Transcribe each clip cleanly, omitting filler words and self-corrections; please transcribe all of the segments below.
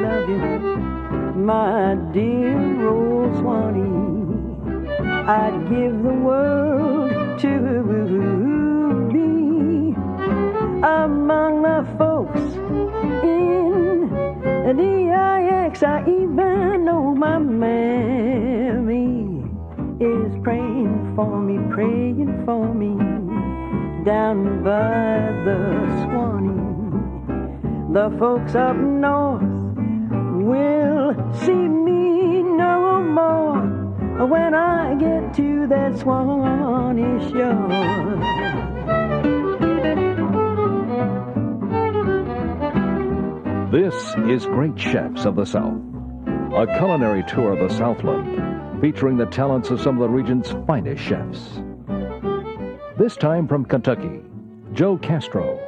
love you, my dear old Swanee. I'd give the world to be among the folks in DIX. I even know my mammy is praying for me down by the Swanee. The folks up north will see me no more when I get to that Swanee shore. This is Great Chefs of the South, a culinary tour of the Southland featuring the talents of some of the region's finest chefs. This time from Kentucky, Joe Castro.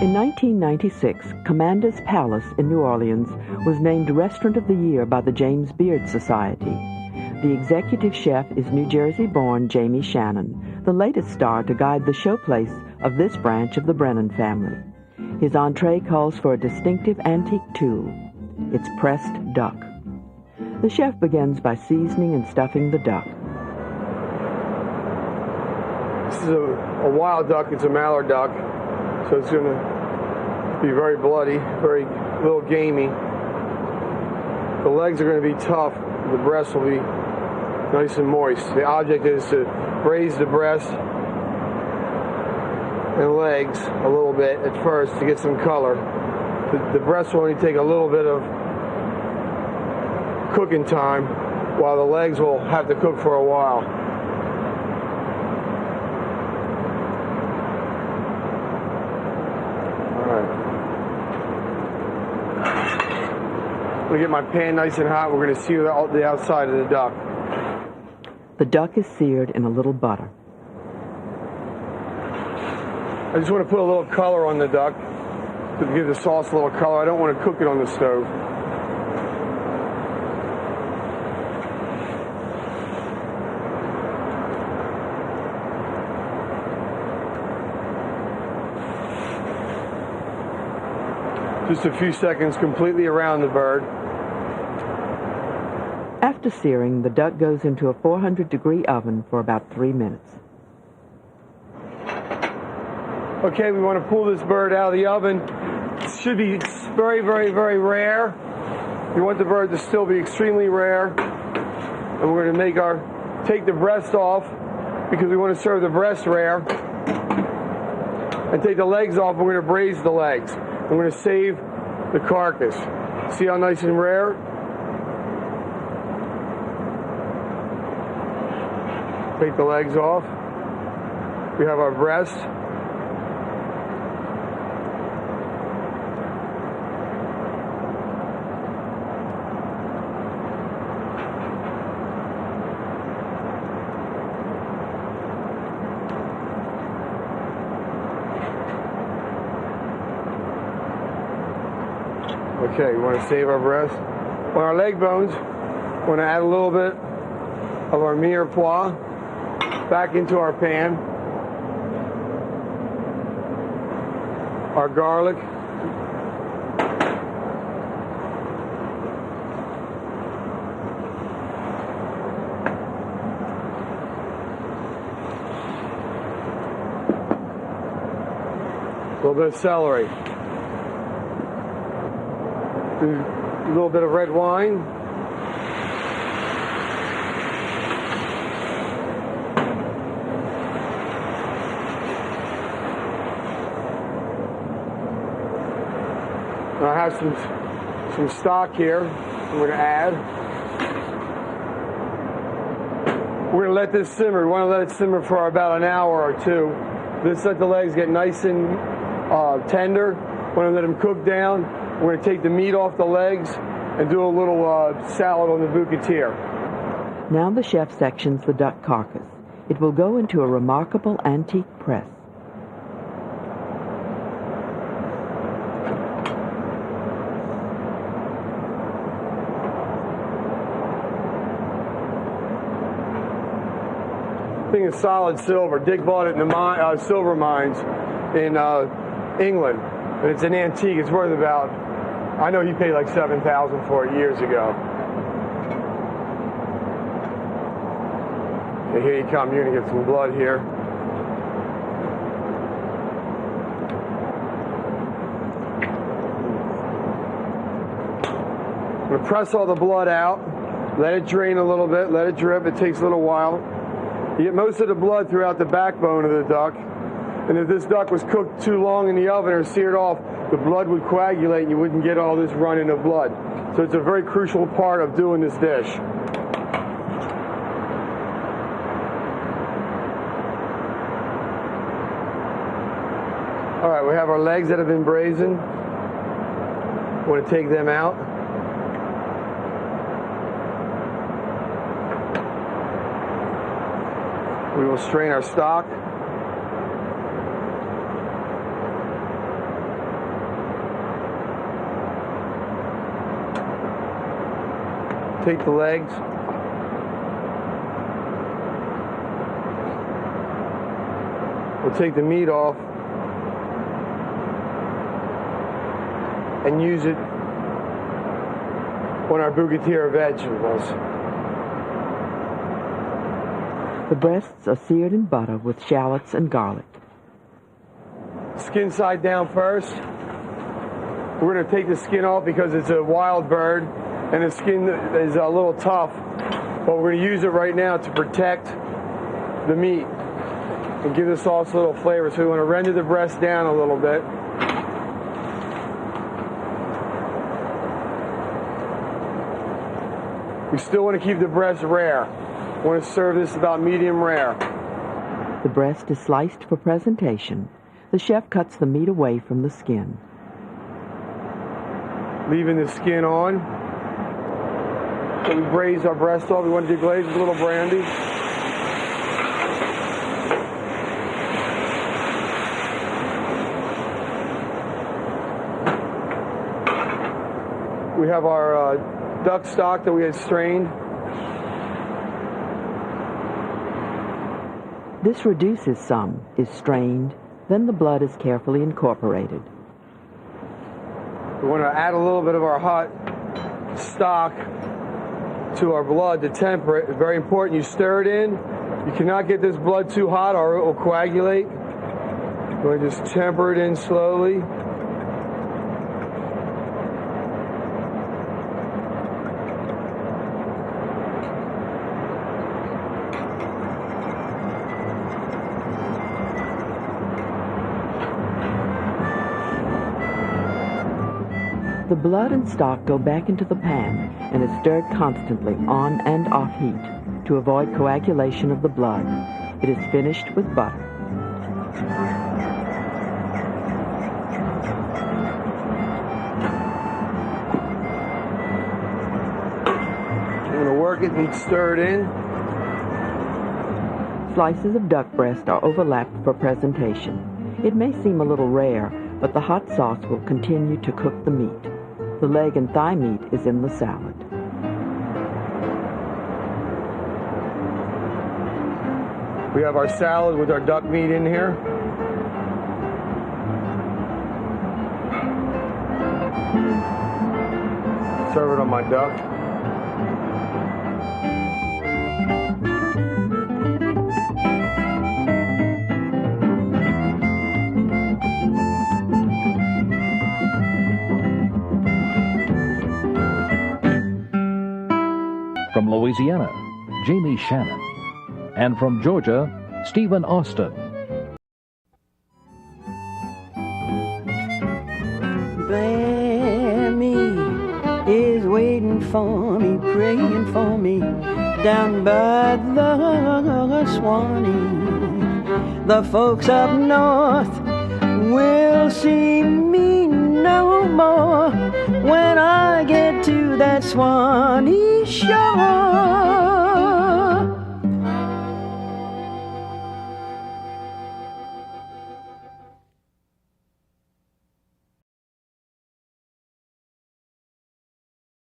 In 1996, Commander's Palace in New Orleans was named Restaurant of the Year by the James Beard Society. The executive chef is New Jersey-born Jamie Shannon, the latest star to guide the showplace of this branch of the Brennan family. His entree calls for a distinctive antique tool. It's pressed duck. The chef begins by seasoning and stuffing the duck. This is a wild duck. It's a mallard duck, so it's going to be very bloody, very little gamey. The legs are going to be tough. The breast will be nice and moist. The object is to braise the breast and legs a little bit at first to get some color. The breast will only take a little bit of cooking time, while the legs will have to cook for a while. I'm going to get my pan nice and hot. We're going to sear the outside of the duck. The duck is seared in a little butter. I just want to put a little color on the duck to give the sauce a little color. I don't want to cook it on the stove. Just a few seconds completely around the bird. After searing, the duck goes into a 400-degree oven for about 3 minutes. Okay, we want to pull this bird out of the oven. It should be very, very, very rare. We want the bird to still be extremely rare. And we're going to take the breast off because we want to serve the breast rare. And take the legs off, we're going to braise the legs. I'm going to save the carcass. See how nice and rare? Take the legs off. We have our breast. Okay, we want to save our breast. On our leg bones, we want to add a little bit of our mirepoix back into our pan. Our garlic. A little bit of celery. A little bit of red wine. I have some stock here I'm going to add. We're going to let this simmer. We want to let it simmer for about an hour or two. Let's let the legs get nice and tender. We want to let them cook down. We're going to take the meat off the legs and do a little salad on the bouquetiere. Now the chef sections the duck carcass. It will go into a remarkable antique press. thing is solid silver. Dick bought it in the silver mines in England, and it's an antique. It's worth about, I know he paid like $7,000 for it years ago. Okay, here you come. You're gonna get some blood here. I'm gonna press all the blood out. Let it drain a little bit. Let it drip. It takes a little while. You get most of the blood throughout the backbone of the duck. And if this duck was cooked too long in the oven or seared off, the blood would coagulate and you wouldn't get all this running of blood. So it's a very crucial part of doing this dish. All right, we have our legs that have been braised. We want to take them out. We will strain our stock. Take the legs. We'll take the meat off and use it on our bougainvillea vegetables. The breasts are seared in butter with shallots and garlic. Skin side down first. We're going to take the skin off because it's a wild bird and the skin is a little tough, but we're going to use it right now to protect the meat and give the sauce a little flavor. So we want to render the breast down a little bit. We still want to keep the breast rare. We want to serve this about medium rare. The breast is sliced for presentation. The chef cuts the meat away from the skin. Leaving the skin on. So we braise our breast off. We want to deglaze with a little brandy. We have our duck stock that we had strained. This reduces some, is strained, then the blood is carefully incorporated. We want to add a little bit of our hot stock to our blood to temper it. It's very important you stir it in. You cannot get this blood too hot or it will coagulate. You want to just temper it in slowly. The blood and stock go back into the pan and is stirred constantly on and off heat to avoid coagulation of the blood. It is finished with butter. I'm going to work it and stir it in. Slices of duck breast are overlapped for presentation. It may seem a little rare, but the hot sauce will continue to cook the meat. The leg and thigh meat is in the salad. We have our salad with our duck meat in here. Serve it on my duck. From Louisiana, Jamie Shannon. And from Georgia, Stephen Austin. Mammy is waiting for me, praying for me down by the Swanee. The folks up north will see me no more when I get to that Swanee shore.